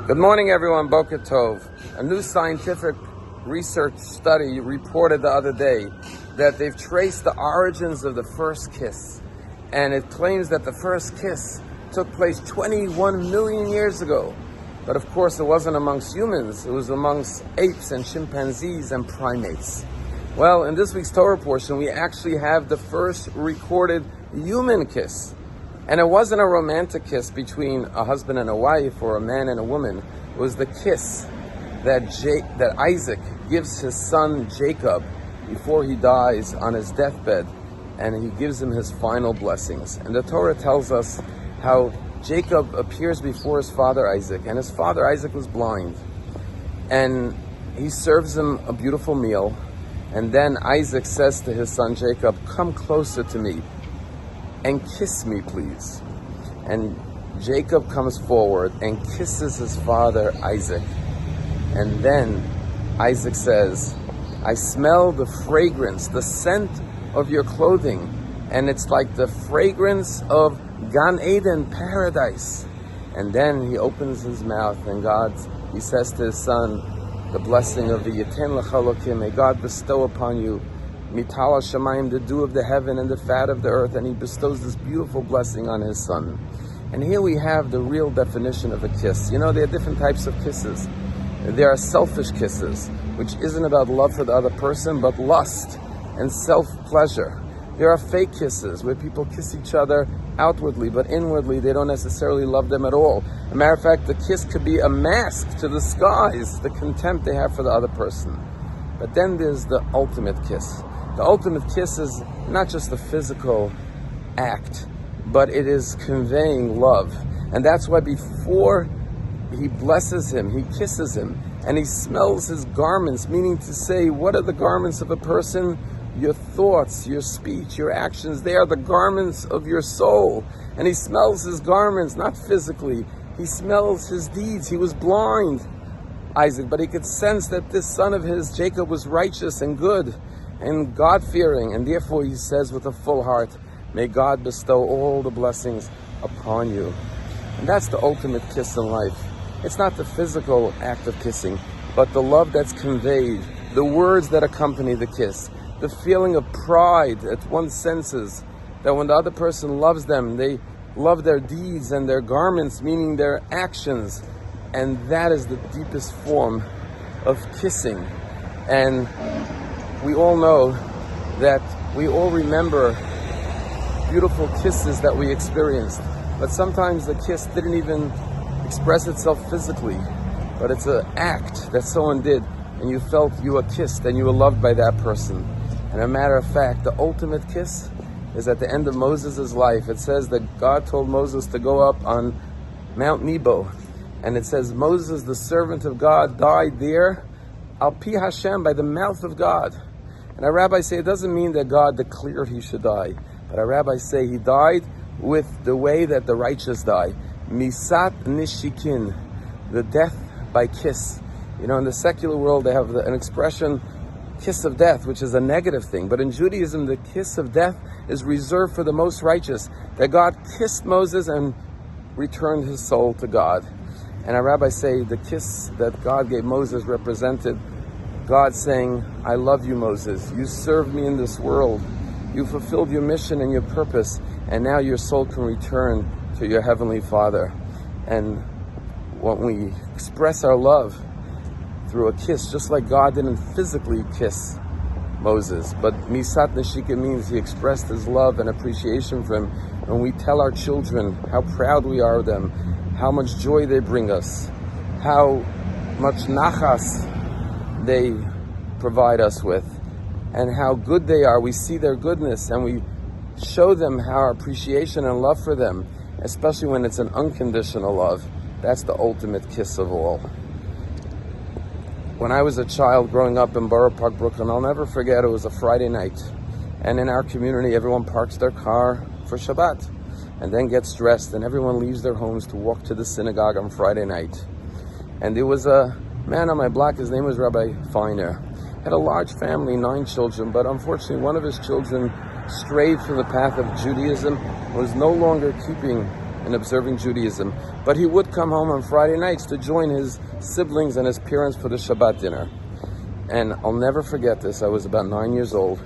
Good morning, everyone. Boker Tov. A new scientific research study reported the other day that they've traced the origins of the first kiss. And it claims that the first kiss took place 21 million years ago. But of course, it wasn't amongst humans. It was amongst apes and chimpanzees and primates. Well, in this week's Torah portion, we actually have the first recorded human kiss. And it wasn't a romantic kiss between a husband and a wife or a man and a woman. It was the kiss that Isaac gives his son Jacob before he dies on his deathbed, and he gives him his final blessings. And the Torah tells us how Jacob appears before his father Isaac, and his father Isaac was blind. And he serves him a beautiful meal, and then Isaac says to his son Jacob, "Come closer to me and kiss me, please." And Jacob comes forward and kisses his father Isaac. And then Isaac says, "I smell the fragrance, the scent of your clothing, and it's like the fragrance of Gan Eden, paradise." And then he opens his mouth, and he says to his son, the blessing of the Yiten L'Chalokim, may God bestow upon you Mital Shamayim, the dew of the heaven and the fat of the earth, and he bestows this beautiful blessing on his son. And here we have the real definition of a kiss. You know, there are different types of kisses. There are selfish kisses, which isn't about love for the other person, but lust and self-pleasure. There are fake kisses, where people kiss each other outwardly, but inwardly they don't necessarily love them at all. As a matter of fact, the kiss could be a mask to disguise the contempt they have for the other person. But then there's the ultimate kiss. The ultimate kiss is not just a physical act, but it is conveying love. And that's why before he blesses him, he kisses him, and he smells his garments, meaning to say, what are the garments of a person? Your thoughts, your speech, your actions, they are the garments of your soul. And he smells his garments, not physically. He smells his deeds. He was blind, Isaac, but he could sense that this son of his, Jacob, was righteous and good and God-fearing, and therefore he says with a full heart, may God bestow all the blessings upon you. And that's the ultimate kiss in life. It's not the physical act of kissing, but the love that's conveyed, the words that accompany the kiss, the feeling of pride that one senses, that when the other person loves them, they love their deeds and their garments, meaning their actions. And that is the deepest form of kissing. And we all know that we all remember beautiful kisses that we experienced, but sometimes the kiss didn't even express itself physically, but it's an act that someone did, and you felt you were kissed and you were loved by that person. And a matter of fact, the ultimate kiss is at the end of Moses' life. It says that God told Moses to go up on Mount Nebo, and it says Moses, the servant of God, died there al pi Hashem, by the mouth of God. And our rabbis say it doesn't mean that God declared he should die, but our rabbis say he died with the way that the righteous die. Misat nishikin, the death by kiss. You know, in the secular world they have an expression, kiss of death, which is a negative thing. But in Judaism, the kiss of death is reserved for the most righteous, that God kissed Moses and returned his soul to God. And our rabbis say the kiss that God gave Moses represented God saying, I love you, Moses. You served me in this world. You fulfilled your mission and your purpose, and now your soul can return to your Heavenly Father. And when we express our love through a kiss, just like God didn't physically kiss Moses, but Misat Neshika means he expressed his love and appreciation for him. And we tell our children how proud we are of them, how much joy they bring us, how much nachas they provide us with, and how good they are. We see their goodness and we show them our appreciation and love for them, especially when it's an unconditional love. That's the ultimate kiss of all. When I was a child growing up in Borough Park, Brooklyn, I'll never forget, it was a Friday night, and in our community everyone parks their car for Shabbat and then gets dressed, and everyone leaves their homes to walk to the synagogue on Friday night. And there was a man on my block, his name was Rabbi Scheiner. Had a large family, 9 children, but unfortunately one of his children strayed from the path of Judaism, was no longer keeping in observing Judaism, but he would come home on Friday nights to join his siblings and his parents for the Shabbat dinner. And I'll never forget this. I was about 9 years old,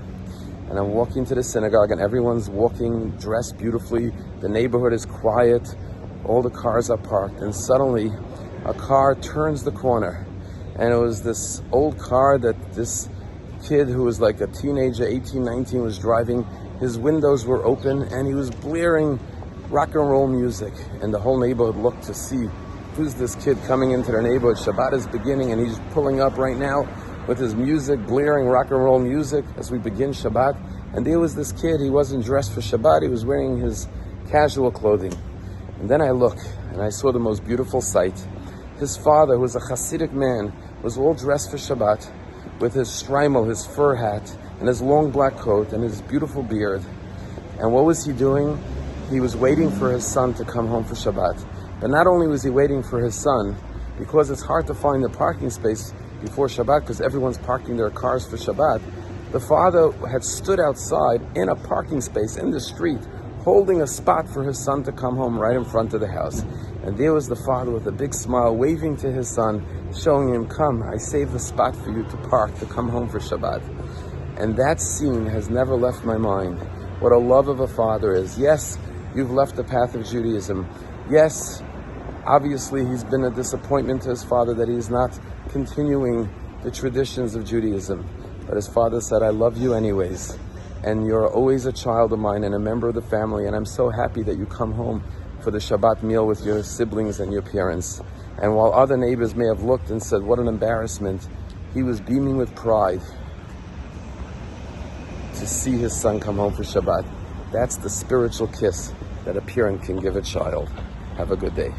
and I'm walking to the synagogue, and everyone's walking dressed beautifully. The neighborhood is quiet. All the cars are parked, and suddenly a car turns the corner, and it was this old car that this kid who was like a teenager, 18, 19, was driving. His windows were open, and he was blaring rock and roll music, and the whole neighborhood looked to see who's this kid coming into their neighborhood. Shabbat is beginning, and he's pulling up right now with his music, blaring rock and roll music as we begin Shabbat. And there was this kid. He wasn't dressed for Shabbat. He was wearing his casual clothing. And then I look, and I saw the most beautiful sight. His father, who was a Hasidic man, was all dressed for Shabbat with his shtreimel, his fur hat, and his long black coat, and his beautiful beard. And what was he doing? He was waiting for his son to come home for Shabbat. But not only was he waiting for his son, because it's hard to find a parking space before Shabbat because everyone's parking their cars for Shabbat, the father had stood outside in a parking space in the street, holding a spot for his son to come home right in front of the house. And there was the father with a big smile, waving to his son, showing him, come, I saved a spot for you to park, to come home for Shabbat. And that scene has never left my mind. What a love of a father is. Yes, you've left the path of Judaism. Yes, obviously he's been a disappointment to his father that he's not continuing the traditions of Judaism. But his father said, I love you anyways. And you're always a child of mine and a member of the family, and I'm so happy that you come home for the Shabbat meal with your siblings and your parents. And while other neighbors may have looked and said, what an embarrassment, he was beaming with pride to see his son come home for Shabbat. That's the spiritual kiss that a parent can give a child. Have a good day.